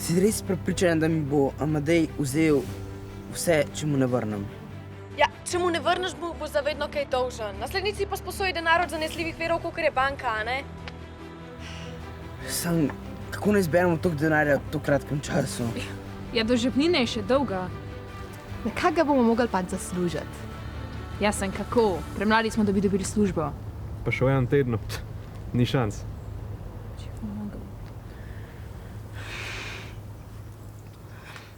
Si res prepričan, da mi bo Amadej vzel vse, če mu ne vrnem? Ja, če mu ne vrneš, bo zavedno kaj dolžen. Naslednici pa sposoji denar od zanesljivih virov, kakor je banka, a ne? Sam, kako ne zberemo toliko denarja v to kratkem času? Ja, do žepnine je še dolga. Nekako ga bomo mogli pač zaslužiti. Jasen, kako? Premladi smo, da bi dobili službo. Pa še v enem tednu. Ni šans.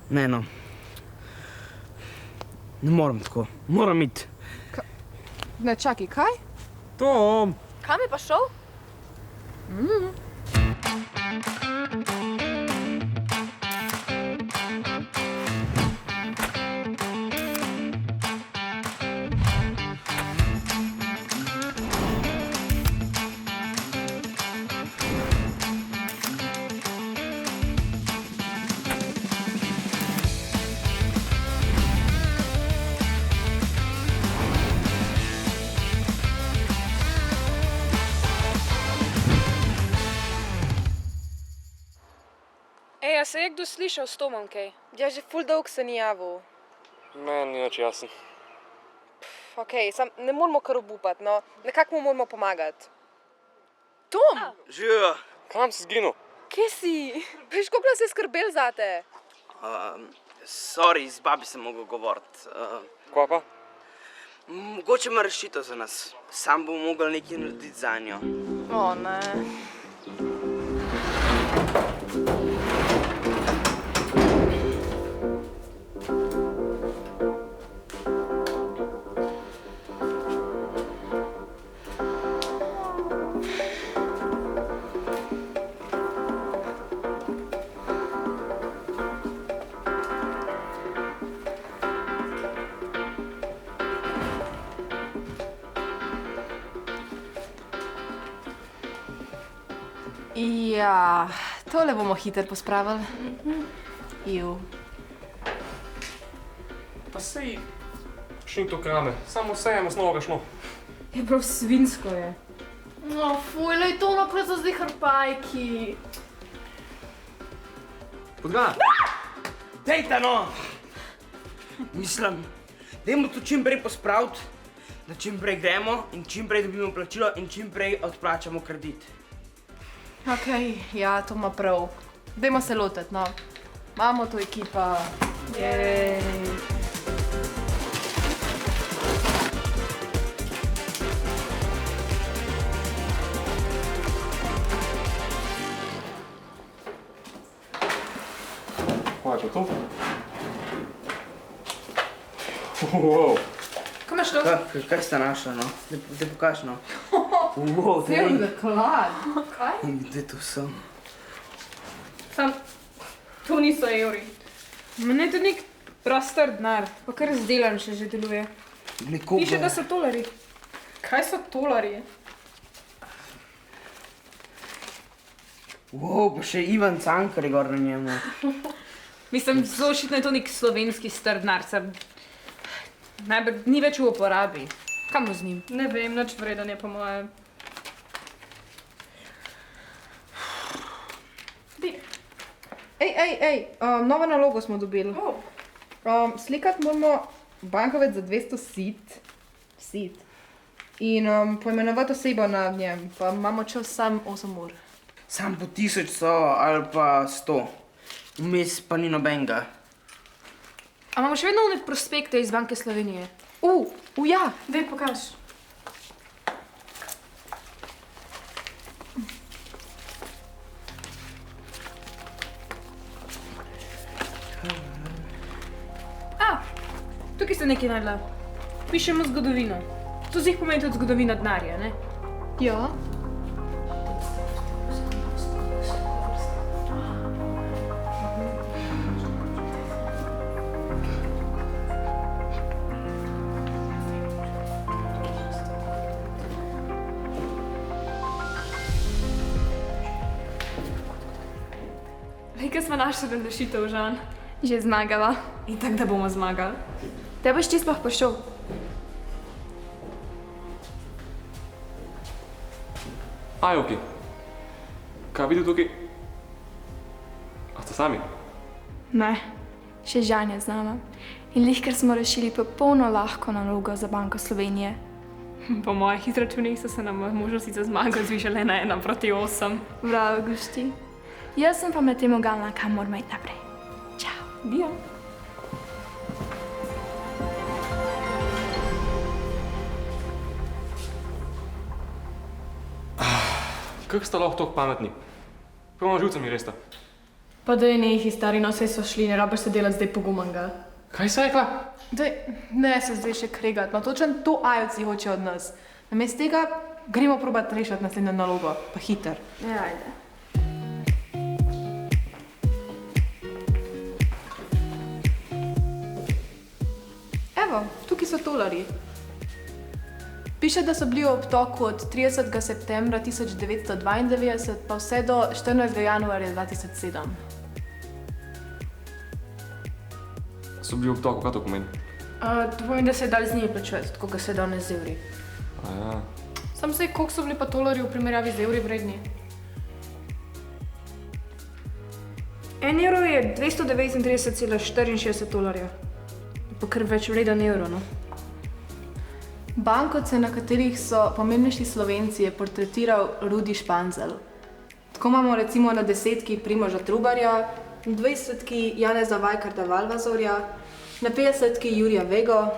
Ne, no. Ne morem tako. Moram iti. Ne, čakaj, kaj? Tom! Kam je pa šel? Ej, a se je kdo slišal s Tomom kaj? Ja, že ful dolg se ni javil. Meni ni nič jasen. Okej, sam ne moramo kar obupati, no. Nekako mu moramo pomagati. Tom! Živijo. Kam si zginil? Kje si? Veš, koliko nas je skrbel zate? Sorry, z babi sem mogel govoriti. Kva pa? Mogoče ima rešitev za nas. Sam bom mogel nekaj narediti za njo. O, ne. Ja, tole bomo hitro pospravili. Ju. Pa sej, še ni to krame. Samo sejemo z novega šlo. Je prav svinsko je. No, fuj, lej to naprej za zdaj hrpajki. Podgana! Dejta, no! Mislim, dajmo to čim prej pospraviti, da čim prej gremo in čim prej dobimo plačilo in čim prej odplačamo kredit. Okej, ja, to ima prav. Dajmo se lotiti, no. Imamo to ekipa. Jej. Kaj je pa to? Wow. Kam je šlo? Kaj sta našla, no? Daj pokaž, no. Wow, Cel daj. zaklad. Kaj? Kde to sem? Sam, to niso evri. Mene je tudi nek prostor denar, pa kar razdelan še že deluje. Nekoga... Piše, da so tolari. Kaj so tolari? Wow, pa še Ivan Cankar je gor na njemu. Mislim, zelo očitno je to nek slovenski star denar, sam najbrž ni več v uporabi. Kam bo z njim? Ne vem, nič vreden je po moje. Ej, novo nalogo smo dobili. Slikati moramo bankovec za 200 sit. In poimenovati osebo na njem, pa imamo čas sam 8 ur. Sam po 1000 so ali pa 100. Vmes pa ni nobenega. A imamo še vedno one prospekte iz Banke Slovenije? Ja. Daj, pokaž. Tukaj ste nekaj najdla. Pišemo zgodovino. To zih pomeni tudi zgodovina denarja, ne? Ja. Lej, kaj smo našli rešitev, Žan? Že zmagala. In tako, da bomo zmagali. Te boš ti sploh pošel? Aj, okej. Kaj vidite tukaj? A ste sami? Ne, še Žan je z nama. In lihkar smo rešili popolno lahko nalogo za Banko Slovenije. Po mojih izračunih so se nam možnosti za zmago zvišale na 1:8. Bravo, Gušti. Jaz sem pa med tem ugalna, kam moramo iti naprej. Čau. Dio. Kako sta lahko tako pametni? Prvo živce mi resta. Pa da je nehi, stari, no saj so šli, ne rabiš se delati zdaj pogumanga. Kaj si rekla? Daj, ne se zdaj še kregat, no točen to ajovci hoče od nas. Namesto tega gremo probat rešiti naslednjo nalogo, pa hiter. Ja, ajde. Evo, tukaj so tolarji. Piše, da so bili v obtoku od 30. septembra 1992 pa vse do 14. januarja 2007. So bili v obtoku, kaj to pomeni? To pomeni, da se je dal z njimi plačevati, tako ga se je danes z evri. Ja. Sam sej, koliko so bili pa tolarji v primerjavi z evri vredni? 1 evro je 239,64 dolarja. Pa kar več vreden evro, no. Bankovce, na katerih so pomembnejši Slovenci, je portretiral Rudi Španzel. Tako imamo recimo na 10 Primoža Trubarja, 20 Janeza Vajkarda Valvazorja, na 50 Jurija Vego,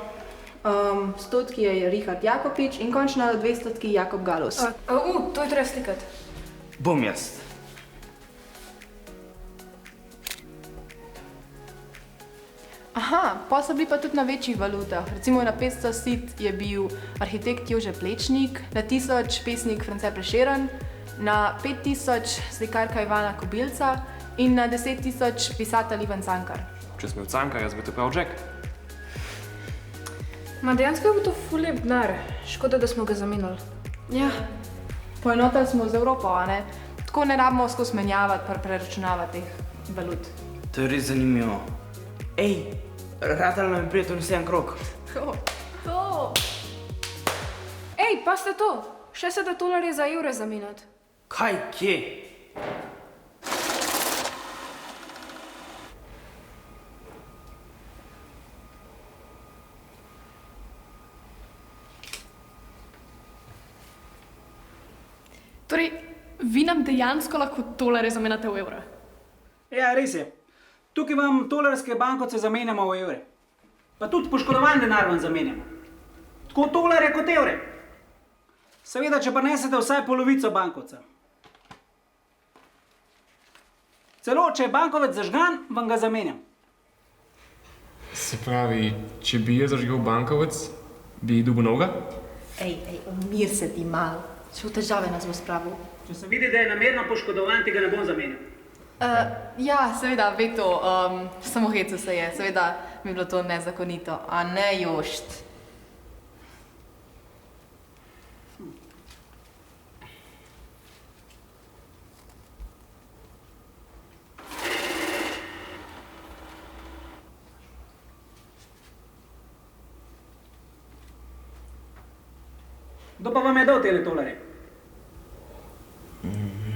100 je Richard Jakopič in končno na 200 Jakob Galus. To je treba slikati. Bom jaz. Aha, pa so bili pa tudi na večjih valutah. Recimo na 500 sit je bil arhitekt Jože Plečnik, na 1000 pesnik France Prešeren, na 5000 slikarka Ivana Kobilca in na 10 000 pisatelj Ivan Cankar. Če smo v Cankar, jaz bi te prav Jack. Ma dejansko je bil to ful lep denar. Škoda, da smo ga zamenjali. Ja, poenotali smo z Evropo, a ne? Tako ne rabimo skozi menjavati pa preračunavati teh valut. To je res zanimivo. Ej, ratalo nam je prijeti vse en krog. Ej, pa ste to! 60 dolarjev za evre zamenjati. Kaj, kje? Torej, vi nam dejansko lahko tolarje zamenjate v evre. Ja, res je. Tukaj vam tolarske bankovce zamenjamo v evre. Pa tudi poškodovan denar vam zamenjamo. Tako tolarje kot evre. Seveda, če prinesete vsaj polovico bankovca. Celo, če je bankovec zažgan, vam ga zamenjam. Se pravi, če bi jaz zažgal bankovec, bi dobil novega? Ej, umir se ti malo. Še v težave nas bo spravil. Če se vidi, da je namerno poškodovan, tega ne bom zamenjal. Ja, seveda, ve to, samo hecu se je, seveda bi bilo to nezakonito, a ne Jošt. Kdo pa vam je dal tele tolarje?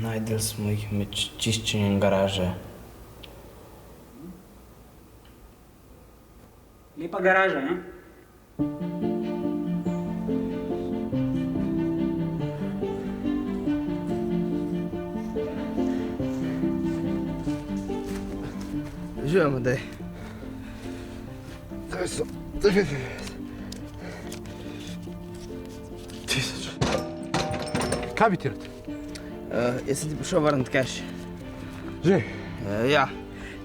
Najdel smo jih med čiščenjem garaže. Lepa garaža, ne? Živimo, daj. Zdaj so 99. 1000. Kaj bi ti rad? Jaz sem ti prišel vrniti cash. Že? Ja,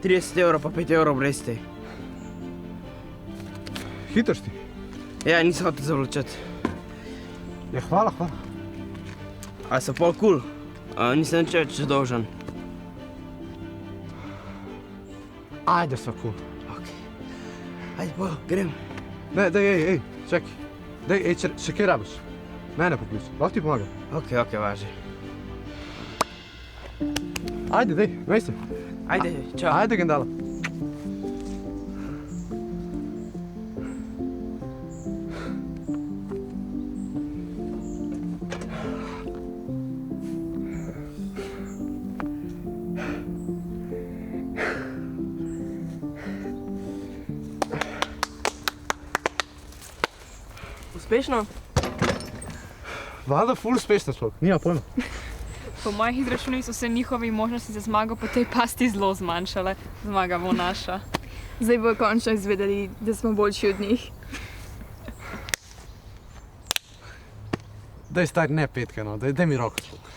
30 evrov pa 5 evrov obresti. Hitro si? Ja, nisem hotel zavlačati. Ja, hvala. A so pol cool? Nisem nič več dolžan. Ajde, sva cool. Ok. Ajde, pol, grem. Ne, daj, ej, čakaj. Daj, če kaj rabiš? Mene pokliči, lahko ti pomagam. Ok, važi. Ajde, daj, mej se. Ajde, čau. Ajde, Gendala. uspešno? Valjda ful uspešno sploh, nima pojma. Po mojih izračunih so se njihovi možnosti za zmago po tej pasti zelo zmanjšale. Zmaga bo naša. Zdaj bojo končno izvedeli, da smo boljši od njih. Daj stari, ne petke, no, daj mi roko sploh.